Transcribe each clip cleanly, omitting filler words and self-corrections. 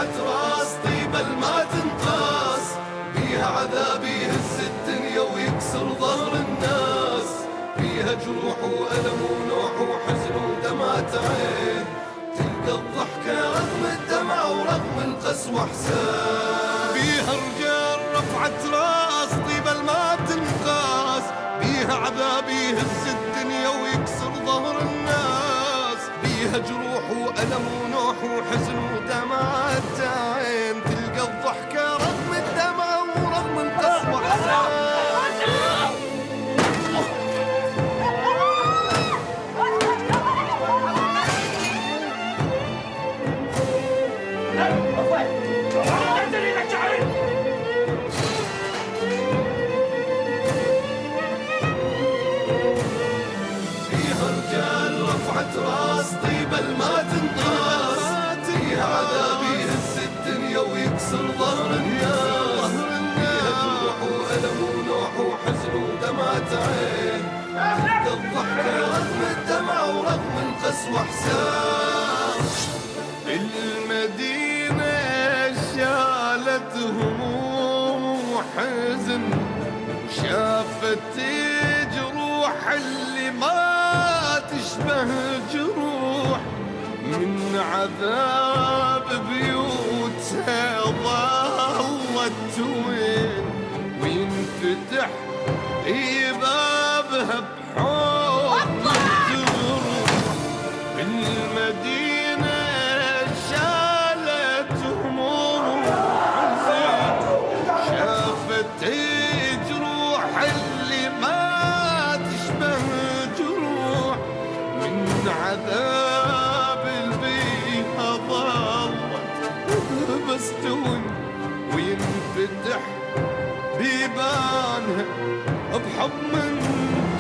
رفعت راس طيبة ما تنقاس، بيها عذاب يهز الدنيا ويكسر ظهر الناس، فيها جروح وألم ونوح وحزن ودمعة عين، تلقى الضحكة رغم الدمع ورغم القسوة حسان. بيها رجال رفعت راس طيبة ما تنقاس، بيها عذاب يهز الدنيا ويكسر ظهر الناس، بيها جروح وألم ونوح وحزن ودمعة عين، تلقى الضحكة رغم الدمع ورغم القسوة حسان. راس طيبة ما تنقاس، فيها عذاب يهز الدنيا ويكسر ظهر الناس، فيها جروح وألم ونوح وحزن ودمعة عين، تلقى الضحكة رغم الدمع ورغم القسوة حسان. المدينة شالت هموم وحزن، شافت جروح اللي ما تشبه جروح، من عذاب بيوتها ظلت وين، وينفتح بابها بحب الجروح. المدينة شالت هموم وحزن، شافت جروح اللي ما تشبه جروح، من عذاب البيها ظلت بس تون، وينفتح بيبانها بحب من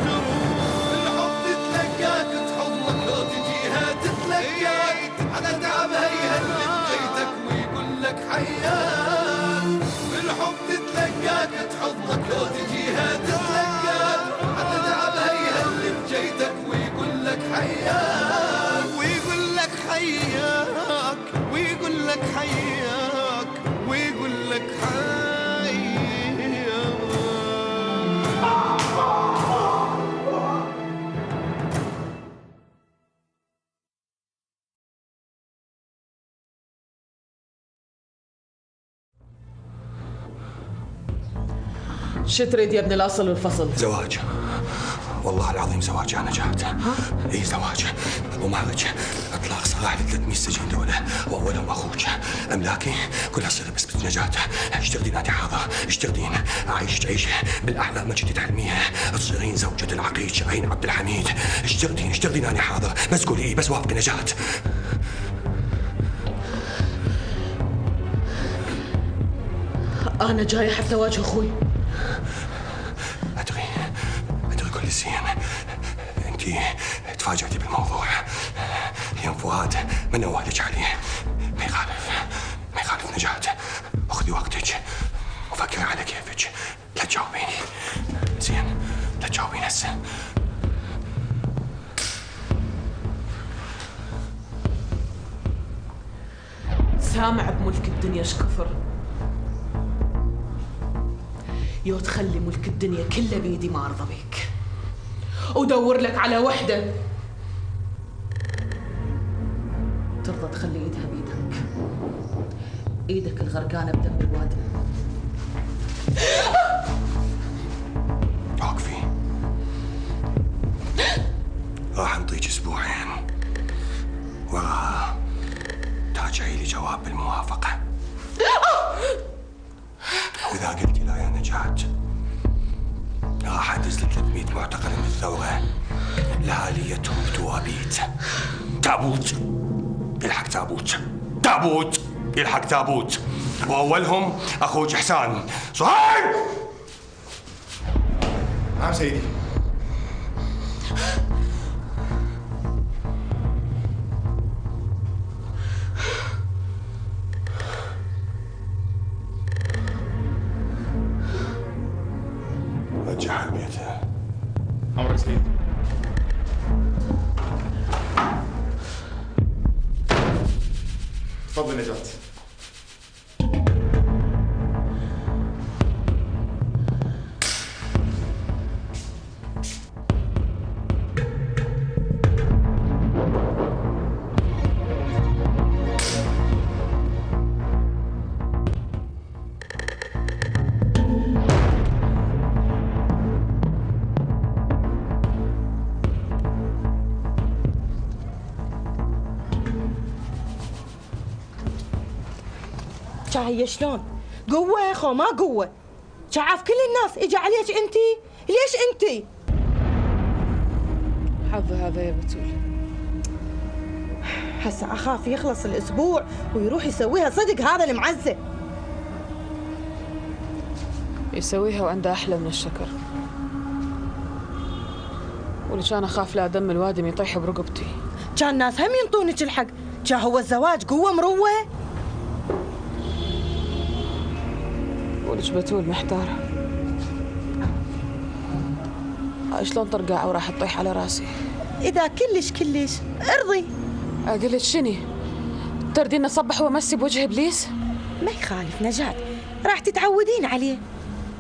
جروح. الحب تتلقاك تحضنك لو تجيها تتلقاك، على تعبها يهلك بيتك ويقول لك حياك. الحب تتلقاك تحضنك لو تجيها تتلقاك، على تعبها يهلك جيتك ويقول لك حياك، ويقول لك حياك، ويقول لك حياك، ويقول لك حياك. شو تريد يا ابن الاصل والفصل؟ زواج، والله العظيم زواج يا نجاة. اي زواج ومالك اطلاق سراح ل 300 سجين دولة، واولهم اخوك. املاكي كلها تصير بس بنت نجاة. ايش تريدين انت حاضر؟ ايش تريدين؟ اعيشك عيشه بالاحلام ما كنتي تحلميها، تصيرين زوجة العقيد شاهين عبد الحميد. ايش تريدين؟ ايش تريدين انت حاضر؟ بس قولي ايه، بس وافقي نجاة. انا جاي حتى اواجه اخوي. ادري كل زين. انت تفاجأتي بالموضوع. يوم فؤاد من اوالك عليه. ما يخالف نجاة. خذي وقتك وفكري على كيفك، لا تجاوبيني. زين لا تجاوبين هسه. سامع بملك الدنيا شكفر، يو تخلي ملك الدنيا كله بيدي ما ارضى بيك، ودور لك على وحده ترضى تخلي ايدها بيدك، ايدك الغرقانه بدم الوادي. وقفي، راح نعطيك اسبوعين وراها ترجعي لي جواب بالموافقه. وإذا قلتي لا يا نجاة راح أدز 300 معتقل من الثورة لآليتهم بتوابيت. تابوت يلحق تابوت يلحق تابوت، وأولهم أخوك إحسان. صهيب! نعم سيدي. رجعها لبيتها. أمرك سيدي. تفضل نجاة. هي شلون؟ قوة خو ما قوة. شعاف كل الناس اجى عليك انتي، ليش انتي؟ حظ هذا يا بتول. هسه اخاف يخلص الاسبوع ويروح يسويها صدق هذا المعزة. يسويها وعنده احلى من الشكر. واللي كان اخاف لا دم الوادم يطيح برقبتي. كان ناس هم ينطونك الحق، كان هو الزواج قوة مروة. ولك بتول محتارة. هاي شلون طرقع وراح تطيح على راسي؟ إذا كلش ارضي. أقول لك شني؟ تردين أصبح وأمسي بوجه إبليس؟ ما يخالف نجاة، راح تتعودين عليه.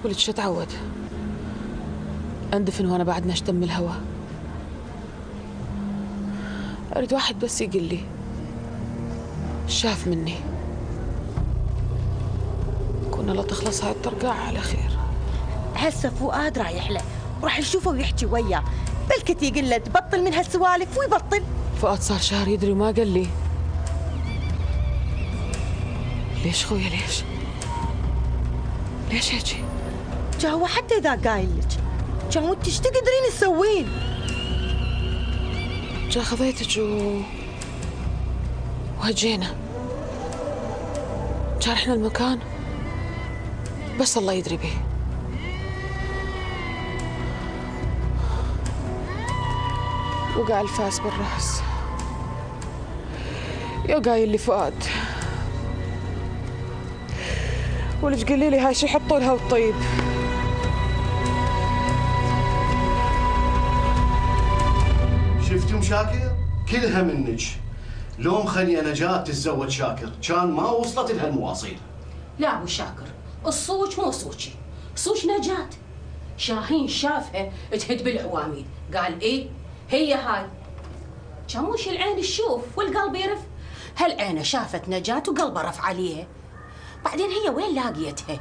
ولك شو أتعود؟ أندفن وأنا بعد نشتم الهوا. أريد واحد بس يقول لي شاف مني. كنا لا تخلص هاي الطرقاعة على خير. هسه فؤاد رايح له، راح يشوفه ويحكي وياه، بلكت يقول له تبطل من هالسوالف ويبطل. فؤاد صار شهر يدري وما قال لي. ليش خويا ليش؟ ليش هيجي؟ جا هو حتى إذا قايل لك كان وانت ايش تقدرين تسوين؟ جا خذيتك وهجينا. جا رحنا المكان بس الله يدري به. وقع الفاس بالراس. يا قايل لي فؤاد ولج قولي لي هاي شو يحطوا لها والطيب. شفتم شاكر؟ كلها منك. لو مخليه نجاة تتزوج شاكر كان ما وصلت لها المواصيل. لا ابو شاكر، الصوج مو صوجي، صوج نجاة. شاهين شافها تهد بالعواميد، قال ايه هي هاي. كان وش العين تشوف والقلب يرف. هالعينه شافت نجاة وقلبها رف عليها. بعدين هي وين لاقيتها؟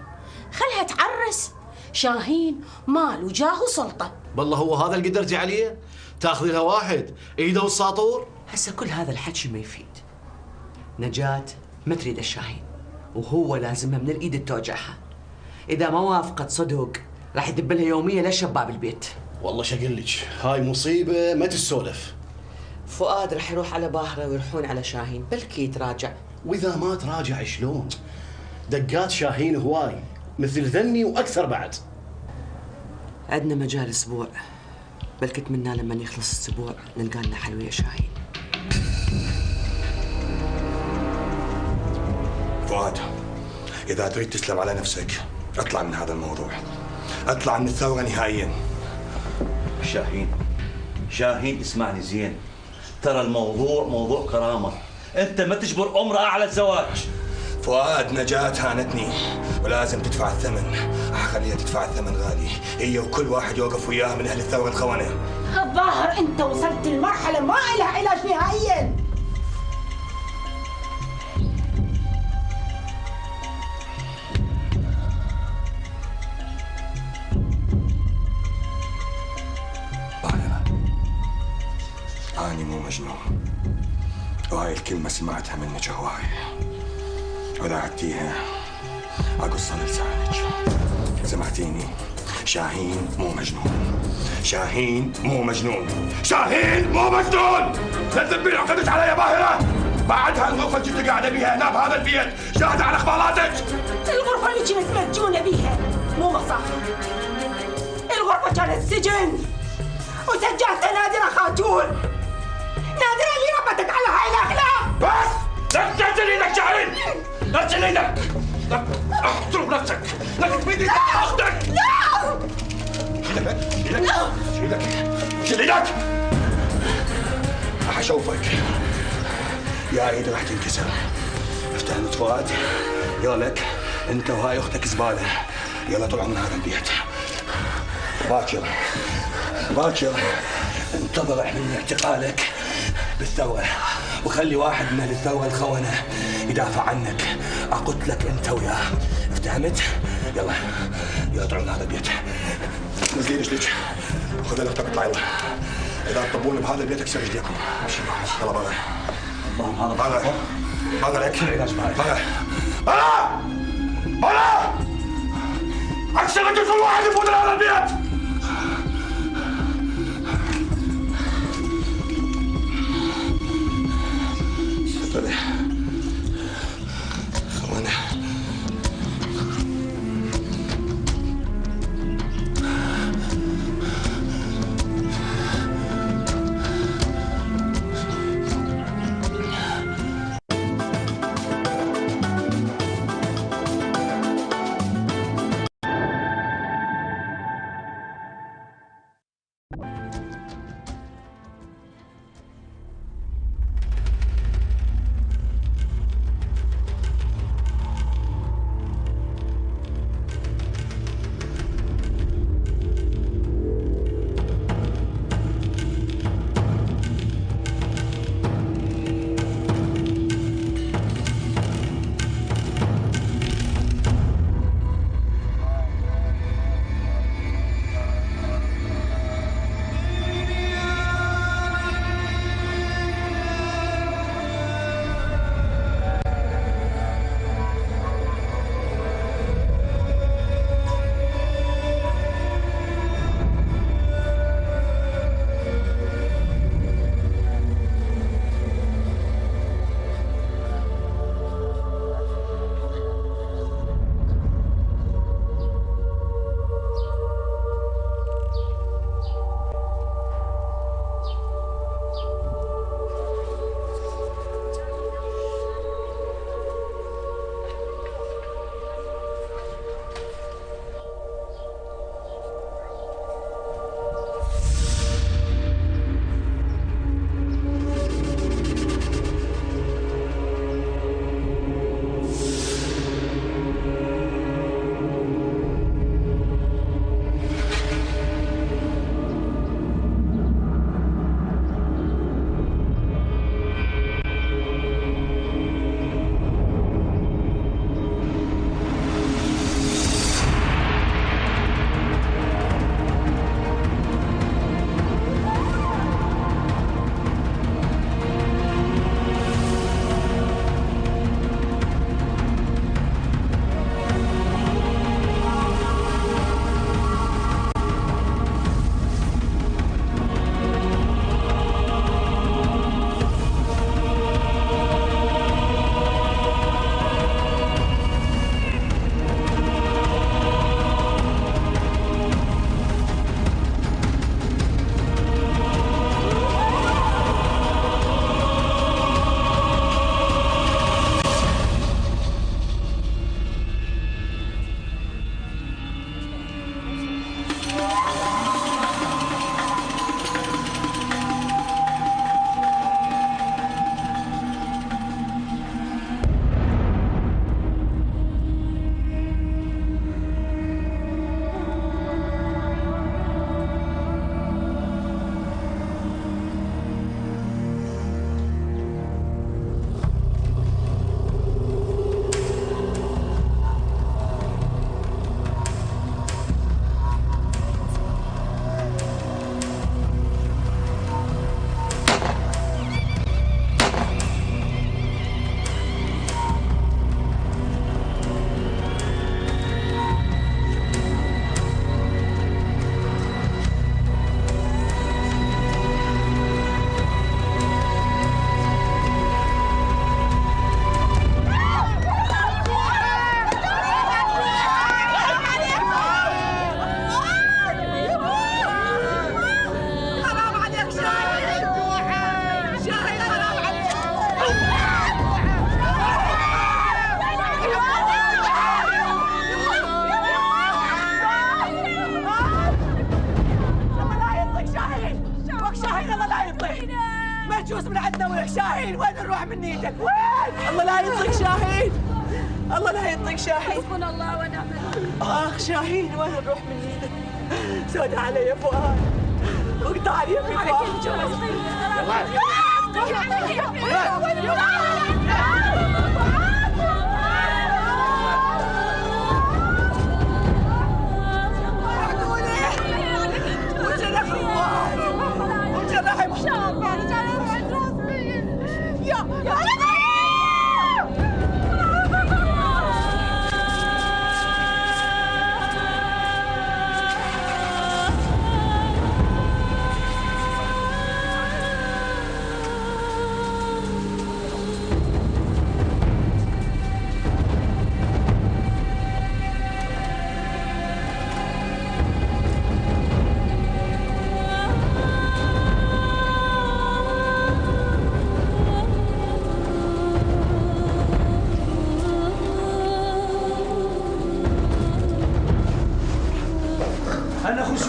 خلها تعرس. شاهين مال وجاه وسلطه. بالله هو هذا اللي قدرتي عليه؟ تاخذي لها واحد ايده والساطور؟ هسه كل هذا الحكي ما يفيد. نجاة ما تريد الشاهين، وهو لازمها من الايد توجعها. اذا ما وافقت صدق راح يدب لها يوميه لشباب البيت. والله شو اقول لك، هاي مصيبه ما تسولف. فؤاد راح يروح على باهره ويروحون على شاهين، بلكي يتراجع. واذا ما تراجع شلون؟ دقات شاهين هواي مثل ذني واكثر بعد. عندنا مجال اسبوع، بلكي اتمنى لما يخلص الاسبوع نلقى لنا حل ويا شاهين. فؤاد، إذا تريد تسلم على نفسك اطلع من هذا الموضوع، اطلع من الثورة نهائياً. شاهين اسمعني زين، ترى الموضوع موضوع كرامة، أنت ما تجبر امرأة على الزواج. فؤاد، نجاة هانتني ولازم تدفع الثمن، أخليها تدفع الثمن غالي، هي وكل واحد يوقف وياها من أهل الثورة الخونة. الظاهر أنت وصلت لمرحلة ما لها علاج نهائياً. أنا مو مجنون، وهاي الكلمة سمعتها منك هواي، وإذا عدتيها أقص لسانك. سمعتيني؟ شاهين مو مجنون، شاهين مو مجنون، شاهين مو مجنون. لا تذبين عقدك علي يا باهرة. بعدها الغرفة اللي كنت قاعدة بيها هنا بهذا البيت شاهدة على إخباراتك. الغرفة اللي كنت مسجونة بيها مو مصاف، الغرفة كانت سجن، وسجلت نادرة خاتون. نادرة اللي ربتك على هاي الأخلاق. بس لا تنزل ايدك شاهين، لا تنزل ايدك، لا احترم نفسك، لا تمد ايدك اختك. لا شيلك شيلك شيل ايدك. راح اشوفك يا ايد راح تنكسر. افتهمت فؤاد؟ يالك انت وهاي اختك زباله، يلا طلعوا من هذا البيت. باكر باكر انتظر من اعتقالك بالثورة، وخلي واحد من اهل الثورة الخونة يدافع عنك، اقتلك انت وياه. افتهمت؟ يلا يلا طلعوا من هذا البيت. نزلي رجلك، خذ اختك اطلع يلا. اذا تطبون بهذا البيت اكسر رجليكم. يلا برا. اللهم هذا برا برا لك. برا بلا اكثر من كل واحد يفوت على البيت. مجوس من عندنا ولك شاهين، وين نروح من ايدك؟ وين؟ الله لا يطلق شاهين، الله لا يطلق شاهين. حسبنا الله ونعم الوكيل. اخ شاهين، وين نروح من ايدك؟ سود علي يا فؤاد، وقطع لي يا فؤاد.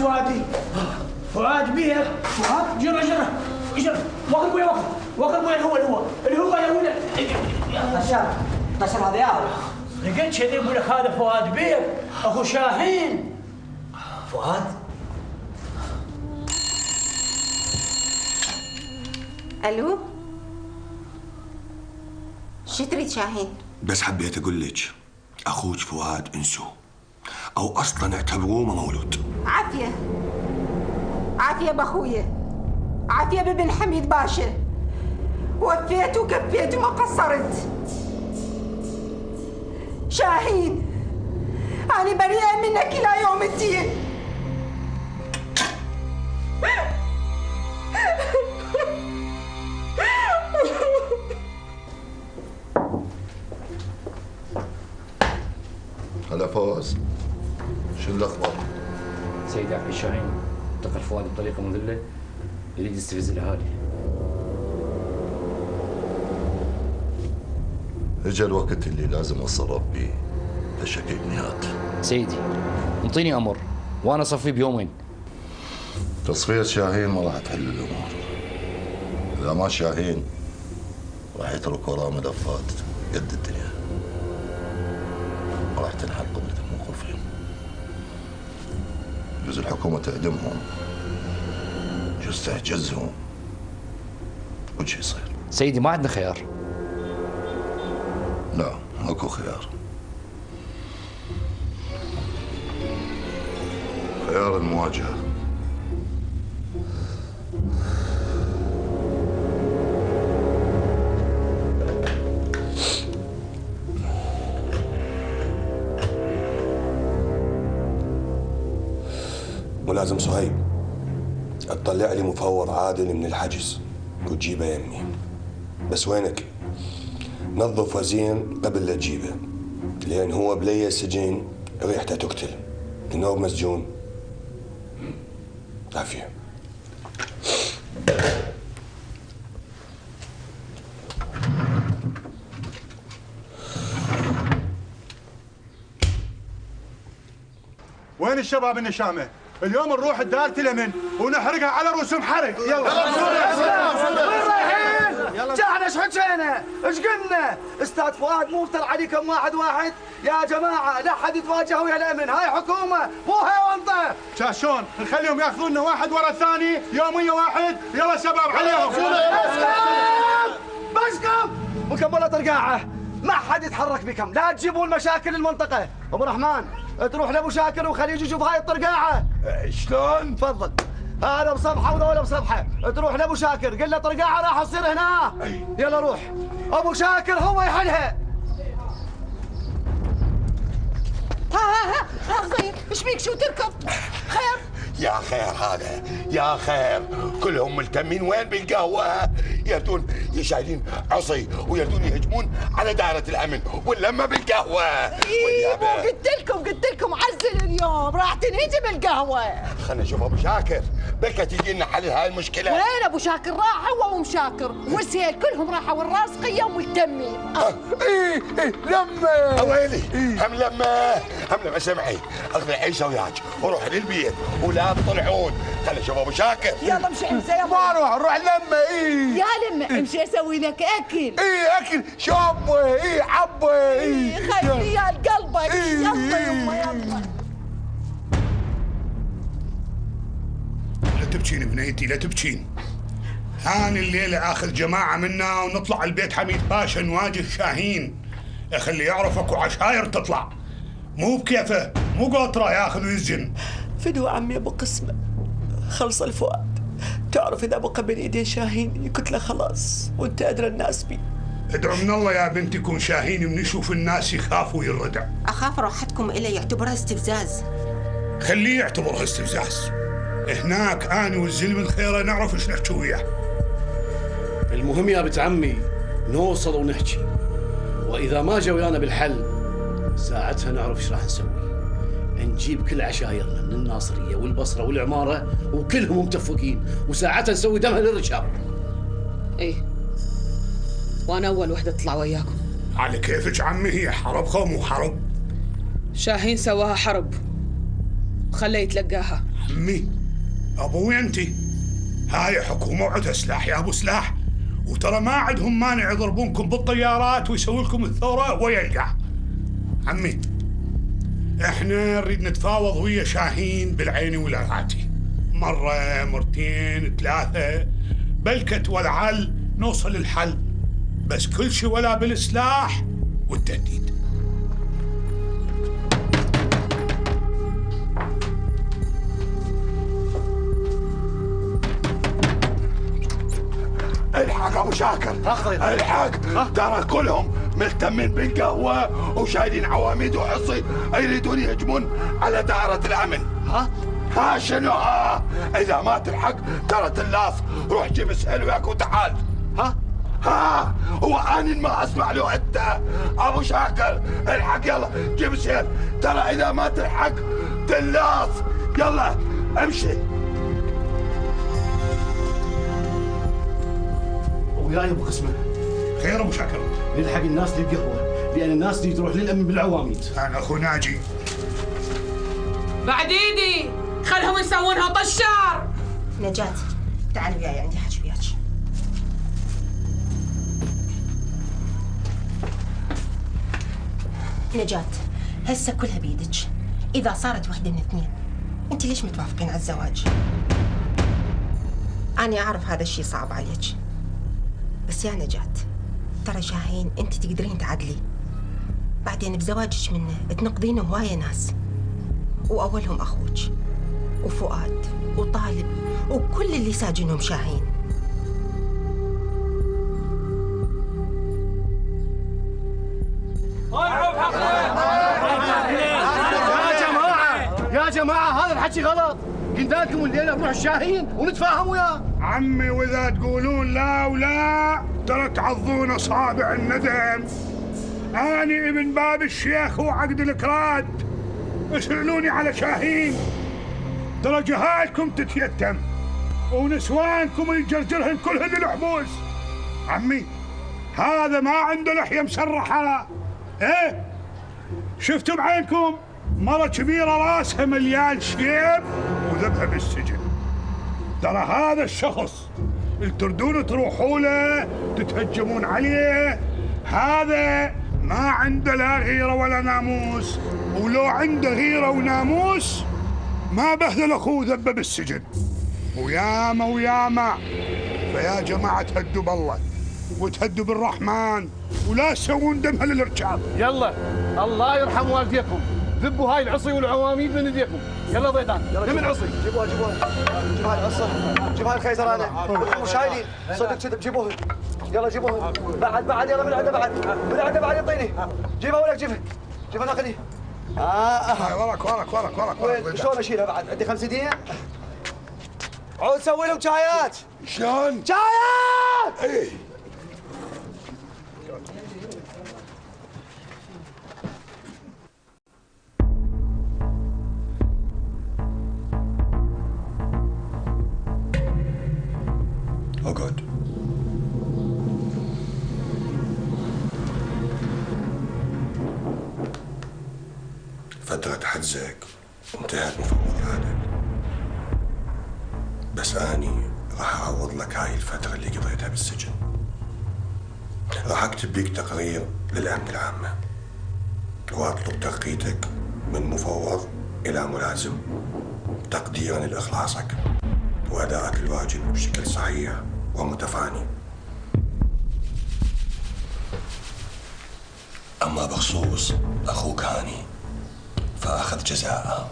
سوادي فؤاد بيه فؤاد جرى وقف ابوي وقف ابوي اللي هو يا ولد طشر هذا يا لقيت شيء يقول لك هذا فؤاد بيه اخو شاهين. فؤاد؟ الو شو تريد شاهين؟ بس حبيت اقول لك اخوك فؤاد انسوه او اصلا اعتبروه ما مولود. عافيه باخويا، عافيه بابن حميد باشا، وفيت وكفيت وما قصرت. شاهين انا بريئه منك الى يوم الدين. هلا فوز، شو الاخبار؟ سيدي عبد الشاهين انتقل فؤاد بطريقه مذله يريد يستفز الاهالي. اجا الوقت اللي لازم اتصرف بيه لشقيق نهاد. سيدي انطيني امر وانا اصفي بيومين. تصفية شاهين ما راح تحل الامور. اذا ما شاهين راح يترك وراه ملفات قد الدنيا. ما راح تنحل قضية الموقوفين. يجوز الحكومة تعدمهم، يجوز تحجزهم، كل شيء يصير. سيدي ما عندنا خيار. لا ماكو خيار. خيار المواجهة. ملازم صهيب اطلع لي مفوض عادل من الحجز وتجيبه يمي. بس وينك؟ نظف وزين قبل لا تجيبه، لان هو بلي السجين ريحته تقتل. النوب مسجون. عافيه. وين الشباب النشامه؟ اليوم نروح دارة اليمن ونحرقها على رؤوسهم حرق. يلا وين رايحين؟ جاحنا ايش حكينا؟ ايش قلنا؟ استاذ فؤاد مو افتر عليكم واحد يا جماعه لا حد يتواجه ويا الامن، هاي حكومه مو هيونطه. شاشون نخليهم ياخذونا واحد ورا الثاني يوميه واحد. يلا شباب عليهم. بسكم مكمله طرقاعه، ما حد يتحرك بكم، لا تجيبون مشاكل المنطقه. ابو رحمن تروح لابو شاكر وخليه يجي يشوف هاي الطرقاعه. شلون؟ تفضل، هذا بصفحه وذولا بصفحه. تروح لابو شاكر قل له طرقاعه راح تصير هنا. يلا روح، ابو شاكر هو يحلها. ها صغير ايش بيك؟ شو تركض؟ خير؟ يا خير هذا يا خير، كلهم ملتمين وين بالقهوة، يردون شايلين عصي ويردون يهجمون على دائرة الأمن واللمة بالقهوة. ايه قلت لكم عزل اليوم راح تنهدم بالقهوة. خلنا نشوف أبو شاكر بكى تجي لنا حل هاي المشكلة. وين أبو شاكر؟ راح هو ومشاكر وسهيل كلهم راحوا والراسقية وملتمين. ايه لمة اويلي. هم لمة سمعي، اخذ عيشة وياك وروح للبيت ولا تطلعون. خلنا نشوف ابو شاكر. يلا امشي امسي يا ما نروح لمة. يا لمة امشي اسوي لك اكل. اكل شابه عبه. خلي يا قلبك. يلا يما يلا. لا تبكين بنيتي لا تبكين. هاني الليلة آخذ جماعة منا ونطلع البيت حميد باشا نواجه شاهين. خلي يعرف اكو عشاير تطلع، مو بكيفه، مو قطرة ياخذ ويسجن. فدوى عمي ابو قسمه، خلص الفؤاد. تعرف اذا بقى بين ايدين شاهين قلت له خلاص وانت ادرى الناس بي. ادعو من الله يا بنتي يكون شاهين من يشوف الناس يخاف ويردع. اخاف راحتكم الي يعتبرها استفزاز. خليه يعتبرها استفزاز. هناك انا والزلم الخيره نعرف ايش نحكي وياه. المهم يا بنت عمي نوصل ونحكي، واذا ما جا ويانا بالحل ساعتها نعرف ايش راح نسوي. نجيب كل عشايرنا من الناصريه والبصره والعماره وكلهم متفقين، وساعتها نسوي دمها للرجال. ايه وانا اول وحده تطلع وياكم. على كيفك عمي، هي حرب مو حرب. شاهين سواها حرب خليه يتلقاها. عمي ابوي انتي، هاي حكومه وعدها سلاح يا ابو سلاح، وترى ما عندهم مانع يضربونكم بالطيارات ويسوي لكم الثوره ويلقى. عمي احنا نريد نتفاوض ويا شاهين بالعين والعاتي، مره مرتين ثلاثه بلكت والعل نوصل للحل، بس كل شيء ولا بالسلاح والتهديد. الحق ابو شاكر، الحق، ترى كلهم ملتمين بالقهوه وشايلين عواميد وحصي يريدون يهجمون على دائره الامن. ها شنو؟ اذا ما تلحق ترى تلاف، روح جيب سهل وياك وتعال. ها هو اني ما اسمع له انت ابو شاكر، الحق يلا جيب سهل، ترى اذا ما تلحق تلاف. يلا امشي. وياي ابو قسمه. خير ابو شاكر؟ نلحق الناس للقهوه، لان الناس دي تروح للامن بالعواميد. انا اخو ناجي. بعد ايدي، خلهم يسوونها طشار. نجاة تعال وياي، عندي حاجة وياك. نجاة هسه كلها بيدك، إذا صارت وحدة من اثنين، أنت ليش متوافقين على الزواج؟ أنا أعرف هذا الشيء صعب عليك، بس يا نجاة ترى شاهين أنت تقدرين تعدلي، بعدين بزواجك منه تنقذين هواية ناس، وأولهم أخوك وفؤاد وطالب وكل اللي ساجنهم شاهين. يا جماعة هذا الحكي غلط، قلنا لكم الليلة نروح الشاهين ونتفاهم وياه. عمي واذا تقولون لا ولا ترى تعضون اصابع الندم. اني ابن باب الشيخ وعقد الكراد، اسألوني على شاهين، ترى جهالكم تتيتم ونسوانكم يجرجرهن كلهن للحبوس. عمي هذا ما عنده لحية مسرحة، ايه شفتوا بعينكم مرة كبيرة راسها مليان شيب وذبها بالسجن. ترى هذا الشخص اللي تردون تروحوا له تتهجمون عليه، هذا ما عنده لا غيرة ولا ناموس، ولو عنده غيرة وناموس ما بهدل اخوه ذبه بالسجن. وياما وياما، فيا جماعة تهدوا بالله وتهدوا بالرحمن ولا تسوون دمها للاركاب. يلا الله يرحم والديكم، ذبوا هاي العصي والعواميد من ايديكم. يلا ضيطان، من العصي جيبوها جيب هاي العصا، جيب هاي الخيزرانه وشايلين صدق كذب، جيبوها يلا جيبوها. بعد يلا بالعده، بعد يعطيني، جيبها ولك جيبها ناخذي. وراك شلون اشيلها بعد؟ عندي 5 دقيقة. عود سوي لهم شايات. شلون؟ شايات! ايه اقعد. فترة حجزك انتهت مفوض عادل، بس أني راح أعوض لك هاي الفترة اللي قضيتها بالسجن. راح أكتب لك تقرير للأمن العامة وأطلب ترقيتك من مفوض إلى ملازم تقديرا لإخلاصك وأدائك الواجب بشكل صحيح ومتفاني. أما بخصوص أخوك هاني فأخذ جزاءه،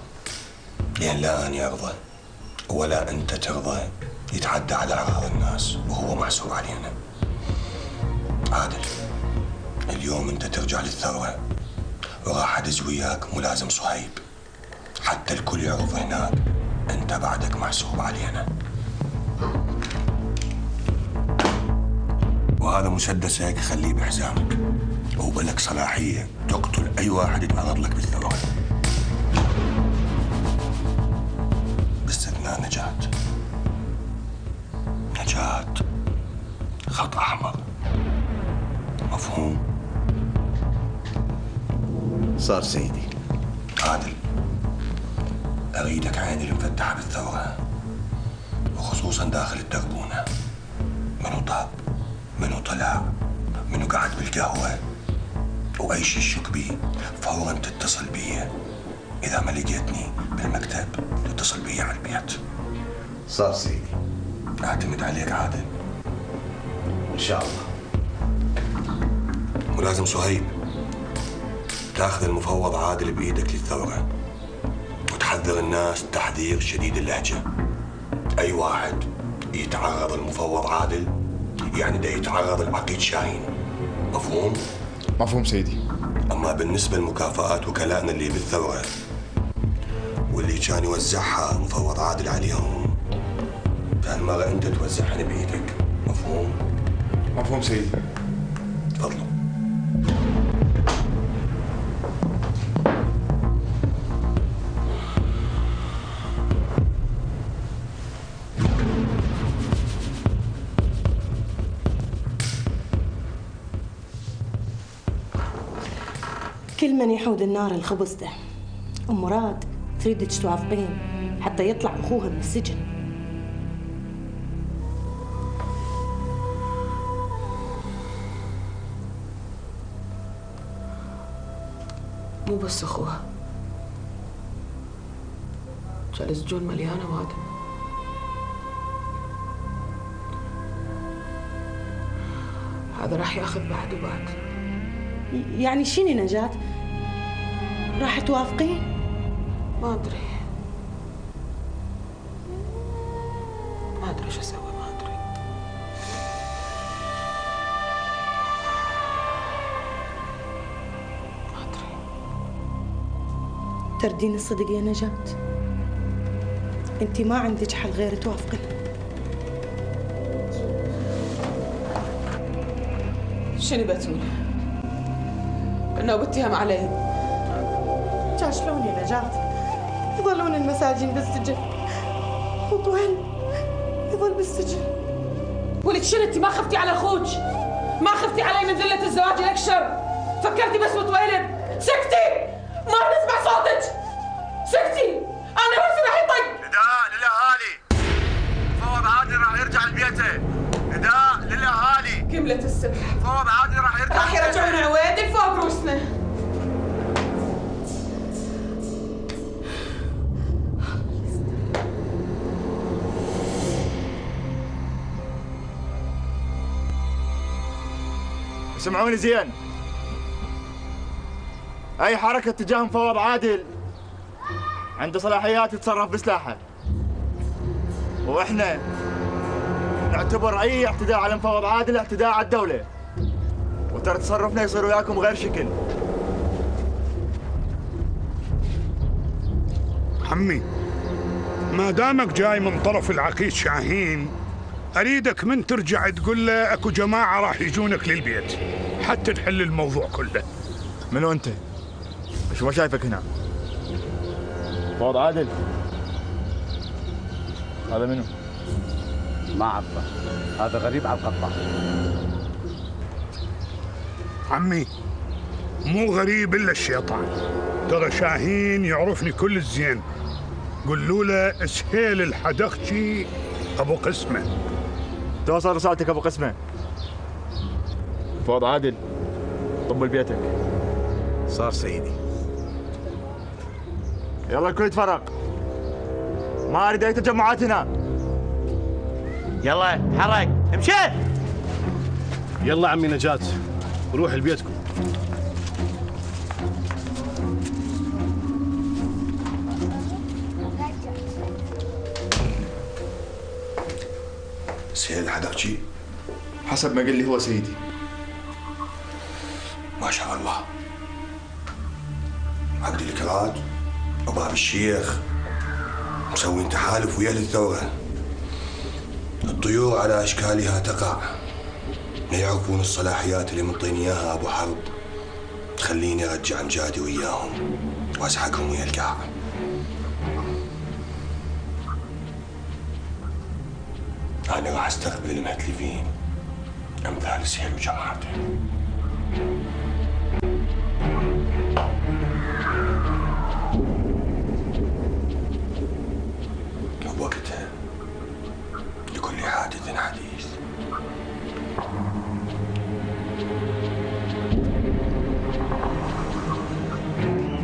لأن لا أني أرضى ولا أنت ترضى يتعدى على أعراض الناس وهو محسوب علينا. عادل، اليوم أنت ترجع للثروة وراح أدز وياك ملازم صهيب حتى الكل يعرف هناك أنت بعدك محسوب علينا. وهذا مسدسك خليه بحزامك، وبلك صلاحية تقتل أي واحد يتعرض لك بالثورة باستثناء نجاة. نجاة خط أحمر، مفهوم؟ صار سيدي. عادل، أريدك عيني المفتحة بالثورة، وخصوصا داخل الدربونة. منو طاب، منو طلع، منو قاعد بالقهوة، وأي شي تشك بيه فورا تتصل بي. إذا ما لقيتني بالمكتب تتصل بي على البيت. صار سيدي. أعتمد عليك عادل. إن شاء الله. ولازم صهيب تاخذ المفوض عادل بإيدك للثورة، وتحذر الناس تحذير شديد اللهجة. أي واحد يتعرض المفوض عادل يعني ده يتعرض العقيد شاهين. مفهوم؟ مفهوم سيدي. أما بالنسبة لمكافآت وكلائنا اللي بالثورة واللي كان يوزعها مفوض عادل عليهم، فهالمرة أنت توزعهن بإيدك. مفهوم؟ مفهوم سيدي. تفضلوا. كل من يحود النار الخبز ده. أم مراد تريدك توافقين حتى يطلع أخوها من السجن. مو بس أخوها، كان السجون مليانة وادم. هذا راح ياخذ بعد وبعد. يعني شنو نجاة؟ راح توافقين؟ ما أدري شو أسوي، ما أدري. تردين الصدق يا نجاة؟ انت ما عندك حل غير توافقين. شنو بتقول؟ انه بتهم علي. شلون يا نجاة؟ يظلون المساجين بالسجن وطويل يظل بالسجن. ولك شنو انت ما خفتي على اخوك؟ ما خفتي علي من ذلة الزواج الاكشر؟ فكرتي بس بطويلب؟ سكتي! ما نسمع صوتك! سكتي! انا راسي راح يطق! نداء للاهالي، فوض عادل راح يرجع لبيته. نداء للاهالي، كملت السبح. فوض عادل راح يرجع. راح يرجعون عويدل فوق روسنا. اسمعوني زين، اي حركه تجاه مفوض عادل عنده صلاحيات يتصرف بسلاحه، واحنا نعتبر اي اعتداء على مفوض عادل اعتداء على الدوله، وترى تصرفنا يصير وياكم غير شكل. عمي، ما دامك جاي من طرف العقيد شاهين، اريدك من ترجع تقول له اكو جماعه راح يجونك للبيت حتى تحل الموضوع كله. منو انت؟ شو ما شايفك هنا؟ فوض عادل؟ هذا منو؟ ما اعرفه، هذا غريب على القطاع. عمي، مو غريب الا الشيطان. ترى شاهين يعرفني كل الزين. قولوا له سهيل الحدخشي ابو قسمه. توصل رسالتك ابو قسمه. فوض عادل، طب لبيتك. صار سيدي. يلا الكل يتفرق، ما اريد اي تجمعات هنا. يلا تحرك، امشي. يلا عمي نجاة، روح لبيتكم. سهيل الحدخشي؟ حسب ما قال لي هو سيدي. ما شاء الله. عبد الكراد وباب الشيخ مسوين تحالف ويا الثورة. الطيور على أشكالها تقع. لا يعرفون الصلاحيات اللي منطيني إياها أبو حرب تخليني أرجع أمجادي وياهم وأسحقهم ويا القاع. أنا راح أستقبل المهتلفين أمثال سهيل وجماعته.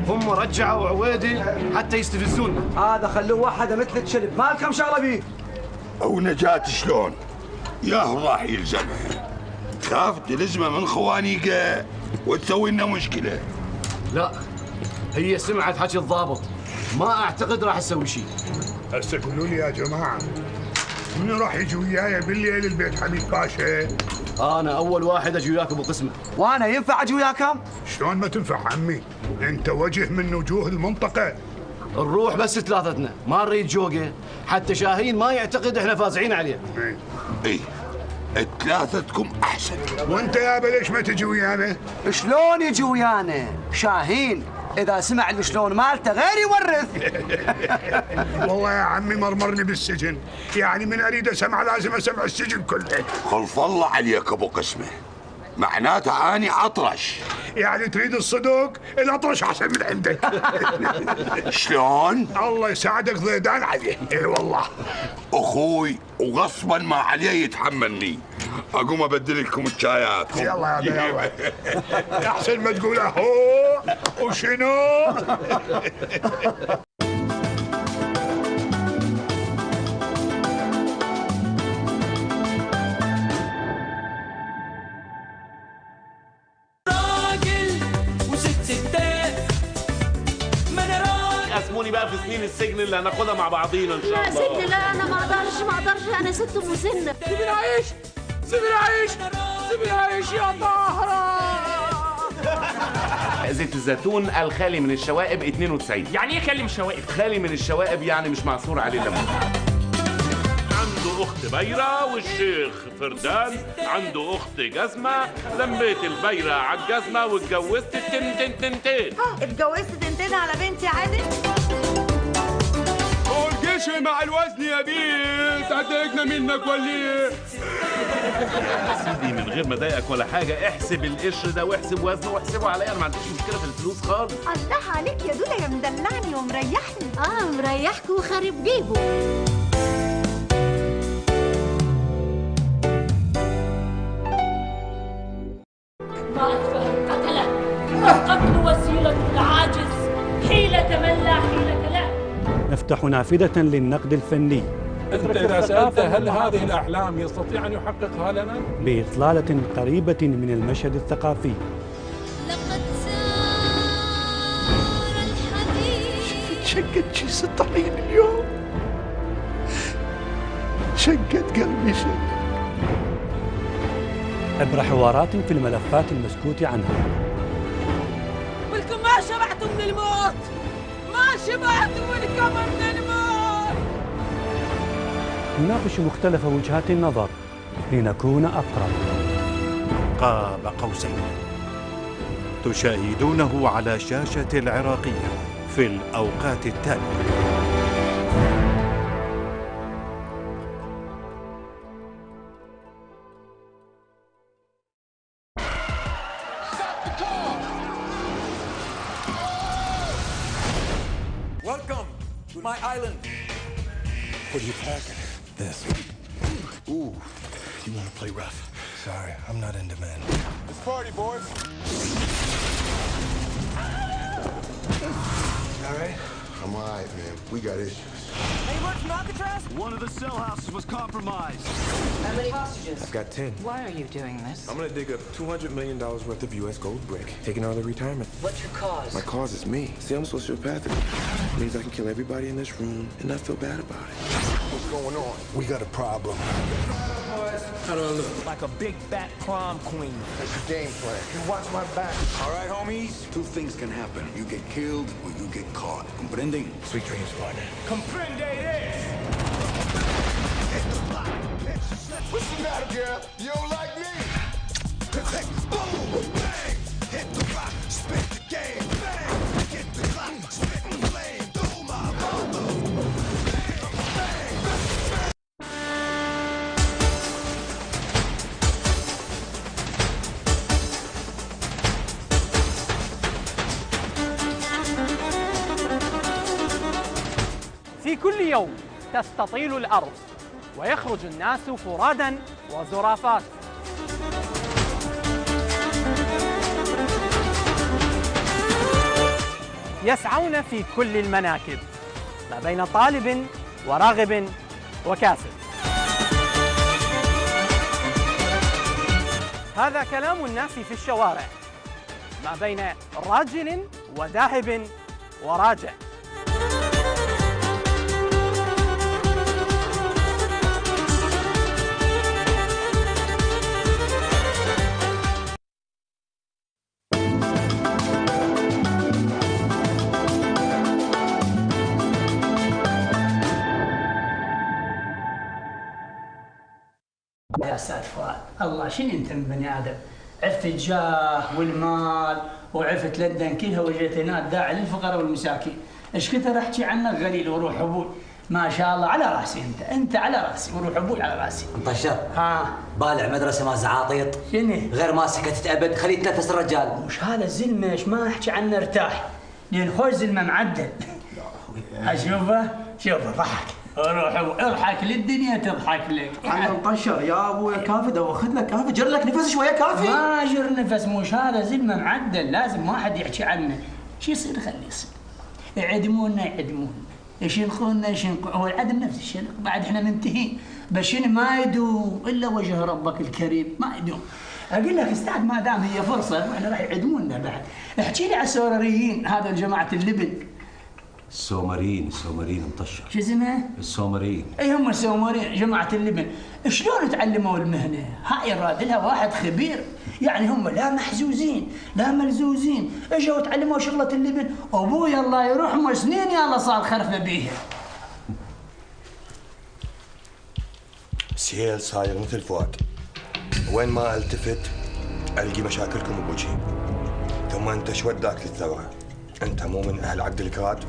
هم رجعوا عويدي حتى يستفزونا. هذا خلوه واحد مثلك شلب، ما لكم شغله بيه. او نجاة شلون؟ ياهو راح يلزمها، تخاف تلزمه من خوانيقه وتسوي لنا مشكله. لا، هي سمعت حكي الضابط، ما اعتقد راح تسوي شيء. هسه قولوا لي يا جماعه، من راح يجي وياي بالليل البيت حميد باشا؟ انا اول واحد اجي وياك ابو قسمه. وانا ينفع اجي وياكم؟ شلون ما تنفع عمي؟ انت وجه من وجوه المنطقه. نروح بس ثلاثتنا، ما نريد جوقه، حتى شاهين ما يعتقد احنا فازعين عليه. اي ثلاثتكم احسن. وانت يابا ليش ما تجي ويانا؟ شلون يجي ويانا؟ شاهين اذا سمع الشلون مالته غير يورث. والله يا عمي مرمرني بالسجن، يعني من اريد اسمع لازم اسمع السجن كله. خلف الله عليك ابو قسمه، معناته اني اطرش. يعني تريد الصدق؟ الاطرش احسن من عندك. شلون؟ الله يساعدك ضيدان عليه. اي والله اخوي، وغصبا ما عليه يتحملني. اقوم ابدل لكم الشايات. يلا يلا احسن ما تقول اهو وشنو. قسموني بقى في سنين السجن اللي هناخدها مع بعضينا ان شاء الله. لا سجن، لا انا ما اقدرش انا ست مسنه. سيبيني اعيش، سيبيني اعيش، سيبيني اعيش يا طاهره. زيت الزيتون الخالي من الشوائب 92. يعني ايه خالي من الشوائب؟ خالي من الشوائب يعني مش معصور عليه ليمون. عنده اخت بيرة والشيخ فردان، عنده اخت جزمة، لميت البيرة على الجزمة واتجوزت التنتين. اتجوزت تنتين على بنتي عادل؟ هو القش مع الوزن يا بيه، تعتقنا منك ولا ايه؟ سيدي من غير ما اضايقك ولا حاجة، احسب القشر ده واحسب وزنه واحسبه عليا، انا ما عنديش مشكلة في الفلوس خالص. الله عليك يا دولا يا مدلعني ومريحني. مريحك وخارب جيبه. ما أكفه القتلة، القتل وسيلة العاجز، حيلة من لا حيلة له. نفتح نافذة للنقد الفني. أنت إذا سألت هل هذه الأحلام يستطيع أن يحققها لنا؟ بإطلالة قريبة من المشهد الثقافي. لقد سار الحديث. شقت شي 6 طحين اليوم، شقت قلبي شق. عبر حوارات في الملفات المسكوت عنها. ولكم ما شبعتوا من الموت، ما شبعتوا ولكم من الموت. نناقش مختلف وجهات النظر لنكون أقرب. قاب قوسين تشاهدونه على شاشة العراقية في الأوقات التالية. Welcome to my island. What are you packing? This. Ooh, you want to play rough? Sorry, I'm not into men. Let's party, boys. All right? I'm all right, man. We got issues. Hey, word from Alcatraz? One of the cell houses was compromised. How many hostages? I've got 10. Why are you doing this? I'm gonna dig up $200 million worth of U.S. gold brick, taking early retirement. What's your cause? My cause is me. See, I'm sociopathic. It means I can kill everybody in this room and not feel bad about it. What's going on? We got a problem. How do I look? Like a big fat prom queen. That's the game plan. You watch my back. All right, homies? Two things can happen. You get killed or you get caught. Comprending? Sweet dreams, partner. Comprende this! What's the matter, girl? You don't like me? Boom! Bang! Hit the rock, spit the game. Bang! Hit the clock, spit the flame. Do my mama. في كل يوم تستطيل الأرض ويخرج الناس فرادا وزرافات. يسعون في كل المناكب ما بين طالب وراغب وكاسب. هذا كلام الناس في الشوارع ما بين راجل وذاهب وراجع. يا استاذ فؤاد، الله شنو انت من بني ادم؟ عرفت الجاه والمال وعرفت لندن كلها وجيت هنا داعي للفقراء والمساكين، ايش كثر احكي عنك غليل وروح ابوي، ما شاء الله على راسي انت على راسي وروح ابوي على راسي. مطشر بالع مدرسه ما زعاطيط شنو؟ غير ما سكتت ابد، خليه يتنفس الرجال. مش هذا الزلمه ايش ما احكي عنه ارتاح، لان خوش زلمه معدل. شوفه ضحك روح اضحك للدنيا تضحك لك. انا مطشر يا ابويا كافي دوخت لك كافي، جر لك نفس شويه كافي. ما جر نفس، مش هذا زلمه معدل لازم ما حد يحكي عنه. شو يصير خليه يصير. يعدمونا ايش ينخونا هو العدم نفس الشيء، بعد احنا منتهين، بس شنو ما يدوم الا وجه ربك الكريم، ما يدوم. اقول لك استعد ما دام هي فرصه واحنا راح يعدمونا بعد. احكي لي على السوريين هذا جماعه اللبن. السومريين مطشر. شو اسمه؟ السومريين. اي هم السومريين جماعه اللبن. شلون تعلموا المهنه؟ هاي يراد لها واحد خبير، يعني هم لا محزوزين لا ملزوزين، اجوا تعلموا شغله اللبن، ابوي الله يرحمه سنين يلا صار خرفه بيها. سهيل صاير مثل فؤاد، وين ما التفت القي مشاكلكم بوجهي. ثم انت شو وداك للثوره؟ انت مو من اهل عبد الكراد؟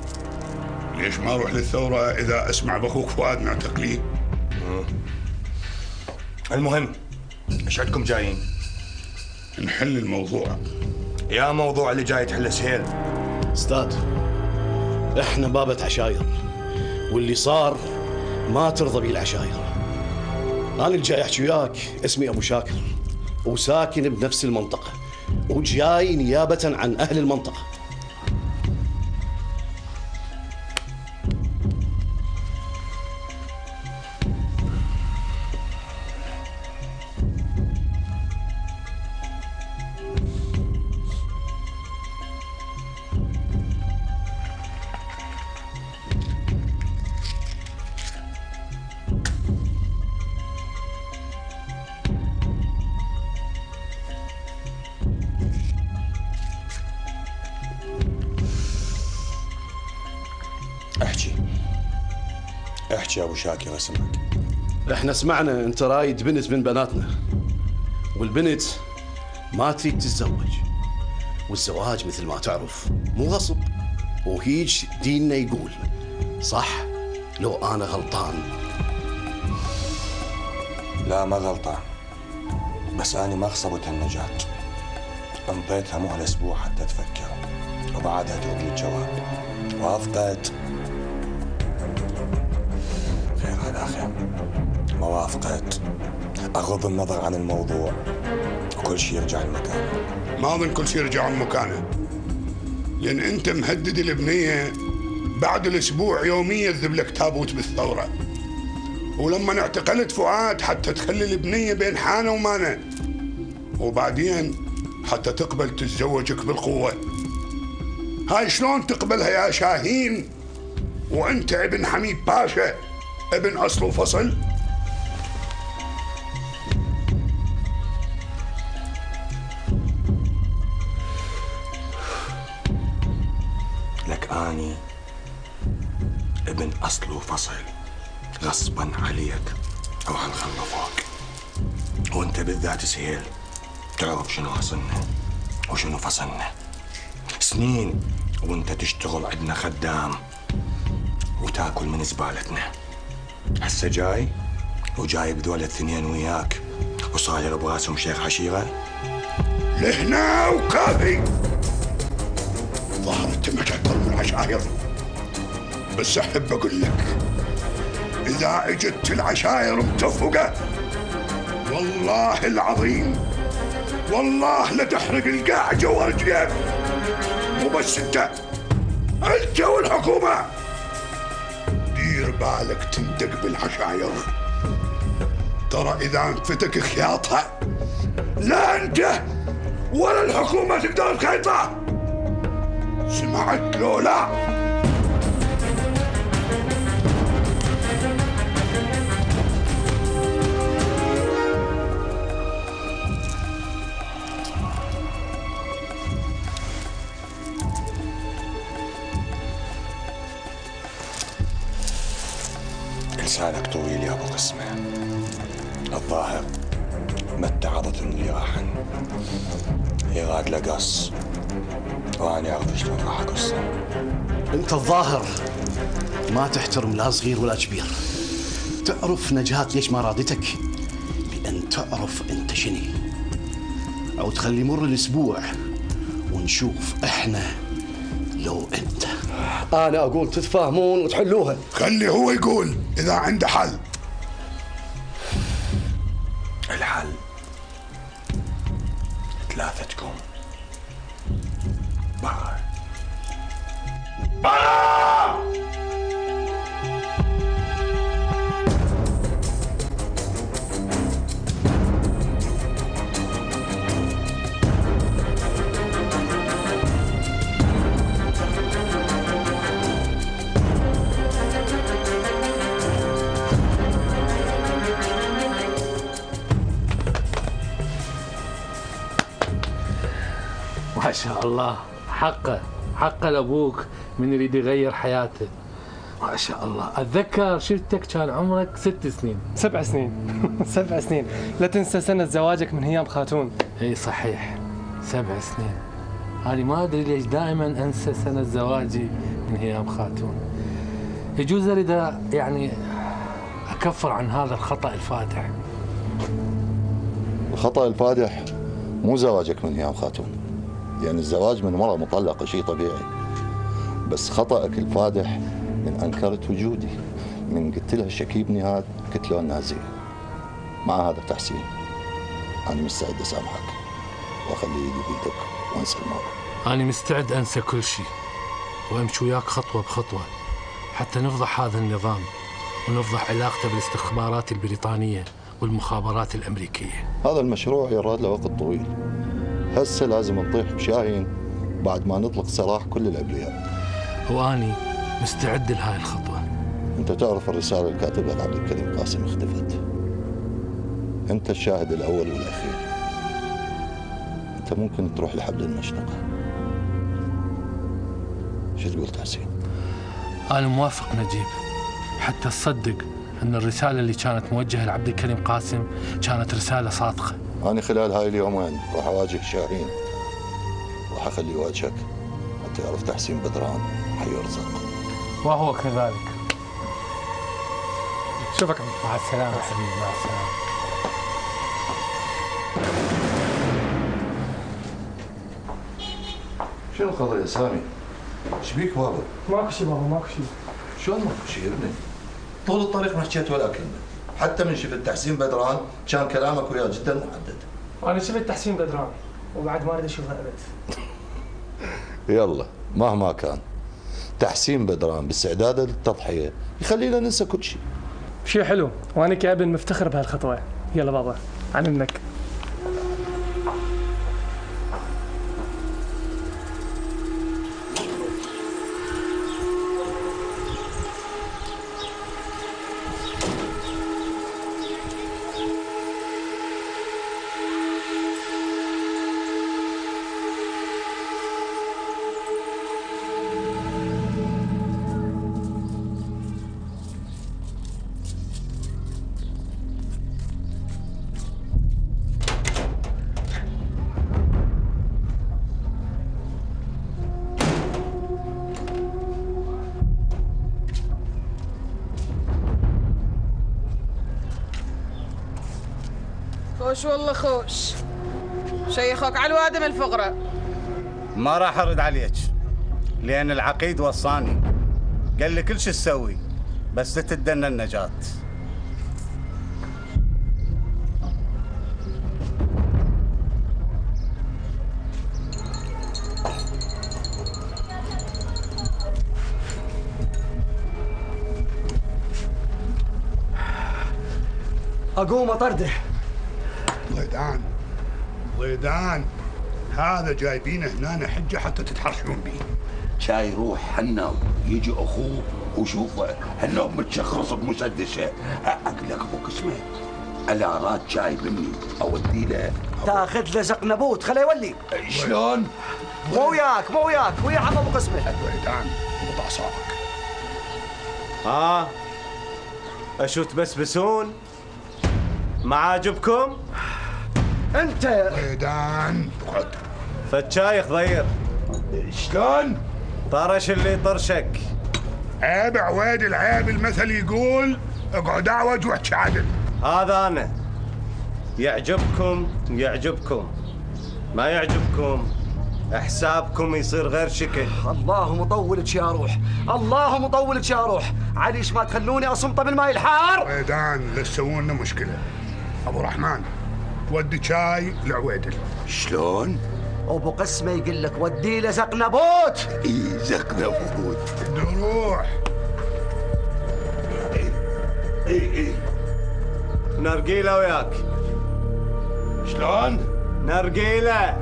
ليش ما اروح للثوره اذا اسمع باخوك فؤاد نعتقليه؟ المهم ايش عندكم جايين؟ نحل الموضوع. يا موضوع اللي جاي تحله سهيل. استاذ احنا بابة عشاير، واللي صار ما ترضى به العشاير. انا اللي جاي احكي وياك اسمي ابو شاكر، وساكن بنفس المنطقه، وجاي نيابه عن اهل المنطقه. احكي يا ابو شاكر اسمعك. احنا سمعنا انت رايد بنت من بناتنا، والبنت ما تريد تتزوج، والزواج مثل ما تعرف مو غصب، وهيج ديننا يقول. صح لو انا غلطان؟ لا ما غلطان، بس انا ما خصبت النجاة، انطيتها مهله اسبوع حتى تفكر، وبعدها ترد لي الجواب. وافقت خير على خير، ما وافقت اغض النظر عن الموضوع وكل شيء يرجع لمكانه. ما اظن كل شيء يرجع لمكانه، لان انت مهدد البنيه بعد الاسبوع يوميا يذب لك تابوت بالثوره، ولما اعتقلت فؤاد حتى تخلي البنيه بين حانه ومانه، وبعدين حتى تقبل تتزوجك بالقوه. هاي شلون تقبلها يا شاهين وانت ابن حميد باشا، ابن اصل وفصل؟ لك اني ابن اصل وفصل غصبا عليك او عن خلفوك، وانت بالذات سهيل تعرف شنو اصلنا وشنو فصلنا. سنين وانت تشتغل عندنا خدام وتاكل من زبالتنا، هسه جاي وجايب ذول الاثنين وياك وصاير براسهم شيخ عشيره. لهنا وكافي. ظهر انت مكتر من عشاير، بس احب اقول لك اذا اجت العشاير متفقه والله العظيم والله لتحرق القاع جوار جيب. مو بس انت، انت والحكومة دير بالك تندق بالعشاير، ترى اذا انفتك خياطها لا انت ولا الحكومة تقدر تخيطها، سمعت لو لا؟ لسانك طويل يا ابو قسمه، الظاهر ما اتعظت ملياحا، يغاد لقص وانا اعرف شلون راح اقصه. انت الظاهر ما تحترم لا صغير ولا كبير. تعرف نجاة ليش ما رادتك؟ لان تعرف انت شنو، او تخلي يمر الاسبوع ونشوف احنا لو انت. انا اقول تتفاهمون وتحلوها. خلي هو يقول اذا عنده حل. الحل ثلاثتكم برا. برا! ما شاء الله، حقه لابوك من يريد يغير حياته. ما شاء الله. اتذكر شفتك كان عمرك 6 سنين. 7 سنين 7 سنين، لا تنسى سنة زواجك من هيام خاتون. اي صحيح 7 سنين. أنا ما ادري ليش دائما انسى سنة زواجي من هيام خاتون. يجوز اريد يعني اكفر عن هذا الخطأ الفادح. الخطأ الفادح مو زواجك من هيام خاتون، يعني الزواج من مرأة مطلقة شيء طبيعي، بس خطأك الفادح من أنكرت وجودي، من قلت لها شكيب نهاد قلت له النازية. مع هذا تحسين أنا مستعد أسامحك وأخلي إيدي بيدك وأنسى الماضي. أنا مستعد أنسى كل شيء وأمشي وياك خطوة بخطوة حتى نفضح هذا النظام ونفضح علاقته بالاستخبارات البريطانية والمخابرات الأمريكية. هذا المشروع يراد له وقت طويل، هسه لازم نطيح بشاهين بعد ما نطلق سراح كل الأبرياء. وأني مستعد لهاي الخطوة. أنت تعرف الرسالة اللي كاتبها لعبد الكريم قاسم اختفت. أنت الشاهد الأول والأخير. أنت ممكن تروح لحبل المشنقة. شو تقول تحسين؟ أنا موافق نجيب، حتى تصدق أن الرسالة اللي كانت موجهة لعبد الكريم قاسم كانت رسالة صادقة. أنا خلال هاي اليومين راح أواجه شاهين، راح أخليه يواجهك حتى يعرف تحسين بدران حيرزق. وهو كذلك. شوفك مع السلامة حبيبي، مع السلامة. شنو القضية يا سامي؟ ايش بيك بابا؟ ماكو شيء بابا، ماكو شيء. شلون ماكو شيء ابني؟ طول الطريق ما حكيت ولا كلمة، حتى من شفت تحسين بدران كان كلامك وياه جدا محدد. أنا شفت تحسين بدران وبعد ما أريد أشوفه أبد. يلا مهما كان تحسين بدران باستعداده للتضحية يخلينا ننسى كل شيء. شيء حلو، وأنا كابن مفتخر بهالخطوة. يلا بابا عن إذنك. خوش والله خوش. شيخك على الوادم الفقرة. ما راح ارد عليك لان العقيد وصاني، قال لي كل شيء تسوي بس تتدنى النجاة. اقوم اطرده. ضيدان هذا جايبينه هنا حجه حتى تتحرشون بيه. شاي يروح حنا يجي اخوه وشوفه حنا متشخص بمسدسه. اقول لك ابو قسمه الا اراد شاي مني اودي له. تاخذ له زقنبوت خليه يولي. شلون؟ مو وياك ويا عم ابو قسمه. ضيدان قطع صابك. اشو تبسبسون؟ ما عاجبكم؟ انت ضيدان اقعد. فتشايخ ضير. شلون؟ طرش اللي طرشك. عيب عويد، العيب المثل يقول اقعد اعوج واحكي عدل. هذا انا. يعجبكم ما يعجبكم حسابكم يصير غير شكل. الله مطولك يا روح، الله مطولك يا روح. عليش ما تخلوني اصمته بالماء الحار. ضيدان لا تسوون لنا مشكله. ابو رحمن ودي شاي لعويدل. شلون؟ ابو قسمه يقول لك ودي له زقنبوت. اي زقنبوت. نروح. اي نرقيله وياك. شلون؟ نرقيله.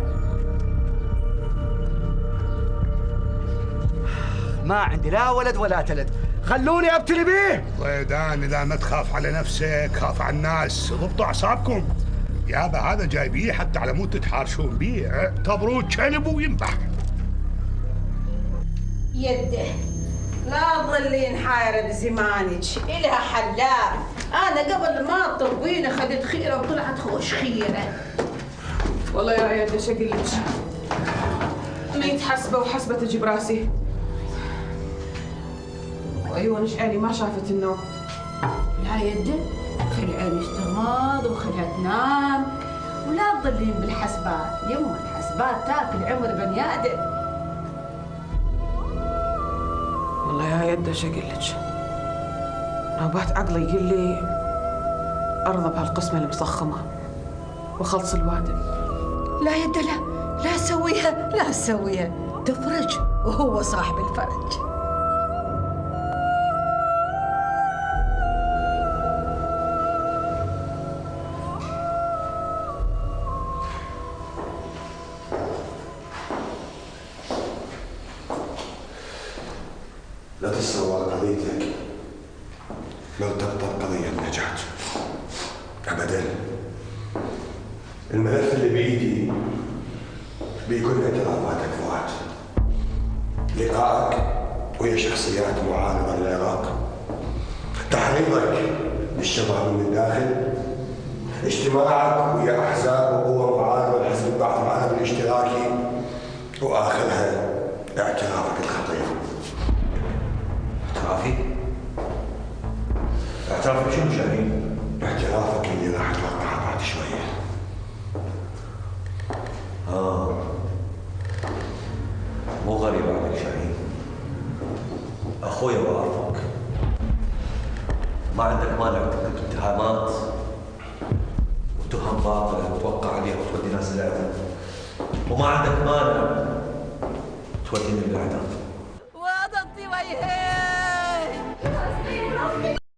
ما عندي لا ولد ولا تلد، خلوني ابتلي بيه. ضيدان اذا ما تخاف على نفسك خاف على الناس. ضبطوا اعصابكم. يابا هذا جايبيه حتى على مود تتحارشون بيه. اعتبروه كلب وينبح. يده لا تظلين حايرة بزمانك، إلها حلال. أنا قبل ما تطبين أخذت خيرة وطلعت خوش خيرة. والله يا يده شو أقول لك؟ ميت حسبة وحسبة تجيب راسي. وعيون عيني ما شافت النوم. لا يده خلي عينك تغمض وخليها تنام، ولا تظلين بالحسبات. يما الحسبات تاكل عمر بني آدم. والله يا يده شو اقول لك؟ نوبات عقلي يقول لي ارضى بهالقسمه المسخمه وخلص الوادم. لا يده لا تسويها تفرج وهو صاحب الفرج. لا تتصور قضيتك لو تبطل قضية نجاة أبداً. الملف اللي بإيدي بيكون اعترافاتك فؤاد، لقائك ويا شخصيات معارضة للعراق، تحريضك للشباب من الداخل، اجتماعك ويا أحزاب وقوى معارضة لحزب البعث العربي الاشتراكي، وآخرها اعترافك الخطير. اعترافك شنو شاهين؟ اعترافك اللي راح توقعها بعد شوية. مو غريب عليك شاهين، اخويا واعرفك. ما عندك مانع تكتب اتهامات وتهم باطلة وتوقع عليها وتودي ناس الاعدام، وما عندك مانع توديني الاعدام.